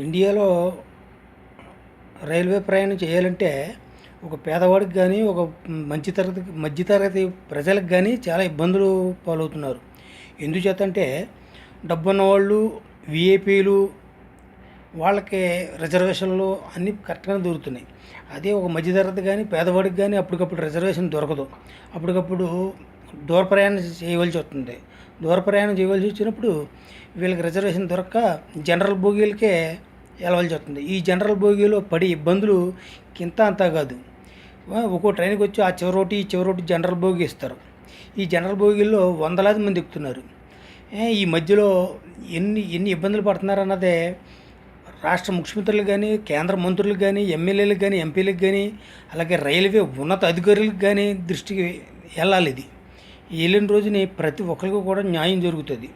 ఇండియాలో రైల్వే ప్రయాణం చేయాలంటే ఒక పేదవాడికి కానీ ఒక మధ్యతరగతి ప్రజలకు కానీ చాలా ఇబ్బందులు పాలవుతున్నారు. ఎందుచేత అంటే డబ్బున్న వాళ్ళు, విఐపీలు వాళ్ళకి రిజర్వేషన్లు అన్నీ కరెక్ట్గానే దొరుకుతున్నాయి. అదే ఒక మధ్యతరగతి కానీ పేదవాడికి కానీ అప్పటికప్పుడు రిజర్వేషన్ దొరకదు. అప్పటికప్పుడు దూర ప్రయాణం చేయవలసి వస్తుంది. దూర ప్రయాణం చేయవలసి వచ్చినప్పుడు వీళ్ళకి రిజర్వేషన్ దొరక్క జనరల్ బోగీలకే వెళ్ళవలసి వస్తుంది. ఈ జనరల్ బోగీలో పడే ఇబ్బందులు కింత అంతా కాదు. ఒక్కో ట్రైన్కి వచ్చి ఆ చివరోటి ఈ చివరోటి జనరల్ బోగి ఇస్తారు. ఈ జనరల్ బోగీల్లో వందలాది మంది ఎక్కుతున్నారు. ఈ మధ్యలో ఎన్ని ఎన్ని ఇబ్బందులు పడుతున్నారన్నదే రాష్ట్ర ముఖ్యమంత్రులకు కానీ, కేంద్ర మంత్రులకు కానీ, ఎమ్మెల్యేలకు కానీ, ఎంపీలకు కానీ, అలాగే రైల్వే ఉన్నత అధికారులకు కానీ దృష్టికి వెళ్ళాలి. ఇది వెళ్ళిన రోజుని ప్రతి ఒక్కరికి కూడా న్యాయం జరుగుతుంది.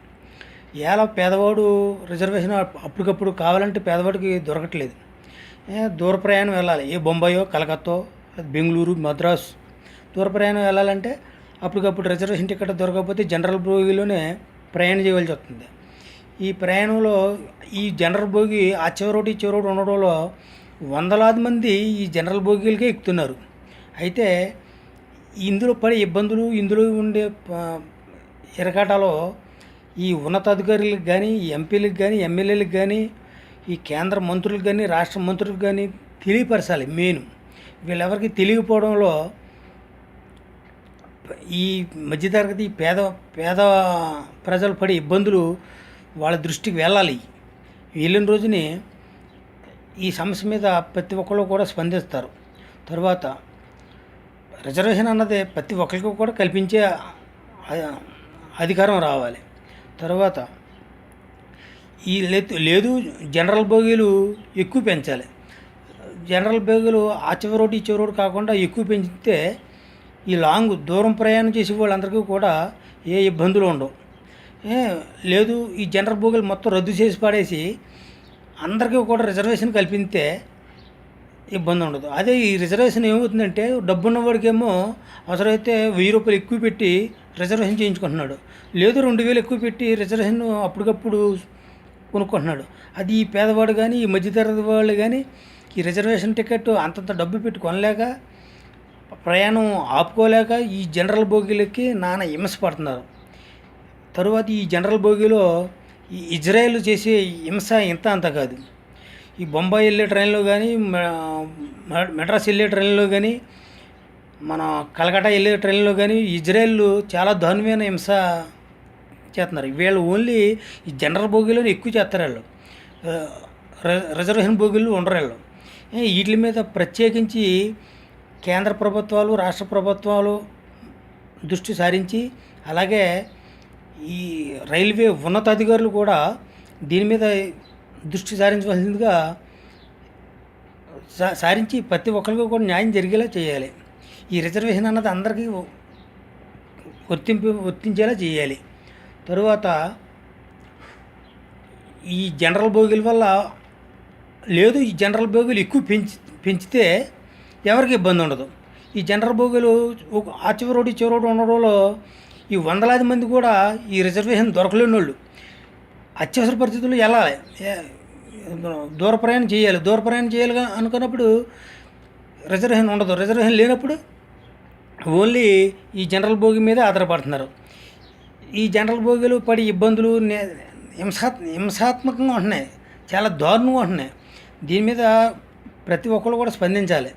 ఎలా పేదవాడు రిజర్వేషన్ అప్పటికప్పుడు కావాలంటే పేదవాడికి దొరకట్లేదు. దూర ప్రయాణం వెళ్ళాలి, ఏ బొంబాయో, కలకత్తో, బెంగళూరు, మద్రాసు దూర ప్రయాణం వెళ్ళాలంటే అప్పటికప్పుడు రిజర్వేషన్ టికెట్ దొరకకపోతే జనరల్ బోగిలోనే ప్రయాణం చేయవలసి వస్తుంది. ఈ ప్రయాణంలో ఈ జనరల్ బోగి ఆ చివరోటి చివరోటి ఉండడంలో వందలాది మంది ఈ జనరల్ బోగీలకే ఎక్కుతున్నారు. అయితే ఇందులో పడే ఇబ్బందులు, ఇందులో ఉండే ఇరకాటాలో ఈ ఉన్నతాధికారులకు కానీ, ఎంపీలకు కానీ, ఎమ్మెల్యేలకు కానీ, ఈ కేంద్ర మంత్రులకు కానీ, రాష్ట్ర మంత్రులకు కానీ తెలియపరచాలి. మెయిన్ వీళ్ళెవరికి తెలియకపోవడంలో ఈ మధ్యతరగతి పేద పేద ప్రజలు పడే ఇబ్బందులు వాళ్ళ దృష్టికి వెళ్ళాలి. వెళ్ళిన రోజుని ఈ సమస్య మీద ప్రతి ఒక్కళ్ళు కూడా స్పందిస్తారు. తర్వాత రిజర్వేషన్ అన్నది ప్రతి ఒక్కరికి కూడా కల్పించే అధికారం రావాలి. తర్వాత ఈ లేదు జనరల్ బోగీలు ఎక్కువ పెంచాలి. జనరల్ బోగీలు ఆ చివరోటి ఈ చివరోటి కాకుండా ఎక్కువ పెంచితే ఈ లాంగ్ దూరం ప్రయాణం చేసే వాళ్ళందరికీ కూడా ఏ ఇబ్బందులు ఉండవు. లేదు ఈ జనరల్ బోగీలు మొత్తం రద్దు చేసి పడేసి అందరికీ కూడా రిజర్వేషన్ కల్పిస్తే ఇబ్బంది ఉండదు. అదే ఈ రిజర్వేషన్ ఏమవుతుందంటే డబ్బున్నవాడికేమో అవసరమైతే 1000 రూపాయలు ఎక్కువ పెట్టి రిజర్వేషన్ చేయించుకుంటున్నాడు, లేదు 2000 ఎక్కువ పెట్టి రిజర్వేషన్ అప్పటికప్పుడు కొనుక్కుంటున్నాడు. అది ఈ పేదవాడు కానీ, ఈ మధ్యతరగతి వాళ్ళు కానీ ఈ రిజర్వేషన్ టికెట్ అంతంత డబ్బు పెట్టి కొనలేక, ప్రయాణం ఆపుకోలేక ఈ జనరల్ బోగీలకి నానా హింస పడుతున్నారు. తరువాత ఈ జనరల్ బోగీలో ఈ ఇజ్రాయెల్ చేసే హింస ఇంత అంత కాదు. ఈ బొంబాయి వెళ్ళే ట్రైన్లో కానీ, మెడ్రాస్ వెళ్ళే ట్రైన్లో కానీ, మన కలకట్టా వెళ్ళే ట్రైన్లో కానీ ఇజ్రాయెల్ చాలా దారుణమైన హింస చేస్తున్నారు. వీళ్ళు ఓన్లీ ఈ జనరల్ బోగీలోనే ఎక్కువ చేస్తారు. వాళ్ళు రిజర్వేషన్ బోగీలు ఉండరు. వీళ్ళు వీటి మీద ప్రత్యేకించి కేంద్ర ప్రభుత్వాలు, రాష్ట్ర ప్రభుత్వాలు దృష్టి సారించి, అలాగే ఈ రైల్వే ఉన్నతాధికారులు కూడా దీని మీద దృష్టి సారించవలసిందిగా సారించి ప్రతి ఒక్కరికి కూడా న్యాయం జరిగేలా చేయాలి. ఈ రిజర్వేషన్ అన్నది అందరికీ వర్తించేలా చేయాలి. తరువాత ఈ జనరల్ బోగీల వల్ల లేదు ఈ జనరల్ బోగీలు ఎక్కువ పెంచితే ఎవరికి ఇబ్బంది ఉండదు. ఈ జనరల్ బోగీలు ఆ చివరోటి చివరోటి ఉండడంలో ఈ వందలాది మంది కూడా ఈ రిజర్వేషన్ దొరకలేని వాళ్ళు అత్యవసర పరిస్థితుల్లో వెళ్ళాలి, దూర ప్రయాణం చేయాలి. దూర ప్రయాణం చేయాలి అనుకున్నప్పుడు రిజర్వేషన్ ఉండదు. రిజర్వేషన్ లేనప్పుడు ఓన్లీ ఈ జనరల్ బోగి మీద ఆధారపడుతున్నారు. ఈ జనరల్ బోగీలు పడి ఇబ్బందులు హింసాత్మకంగా ఉంటున్నాయి, చాలా దారుణంగా ఉంటున్నాయి. దీని మీద ప్రతి ఒక్కరు కూడా స్పందించాలి.